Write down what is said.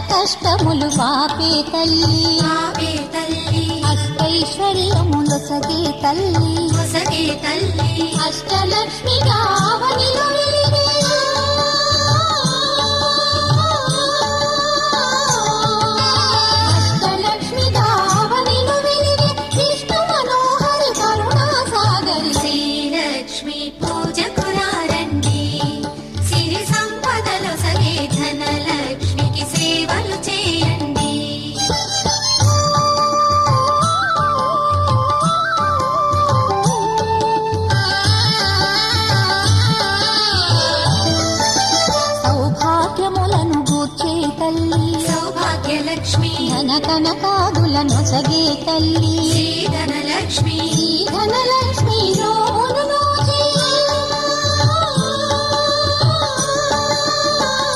కష్టములు పాపే తల్లి అష్టైశ్వర్యములొసగే తల్లి అష్టలక్ష్మి గావనిలో వెలిగే అష్టలక్ష్మి గావనిలో వెలిగే విష్ణు మనోహరి కరుణా సాగరి శ్రీలక్ష్మి పూజకు రండి సిరి సంపదలొసగే ధనలక్ష్మికి సేవలు చేయండి. సౌభాగ్యములను గూర్చే తల్లి సౌభాగ్యలక్ష్మి ధన కనకాదులను సగే తల్లి శ్రీ ధనలక్ష్మి ధనలక్ష్మి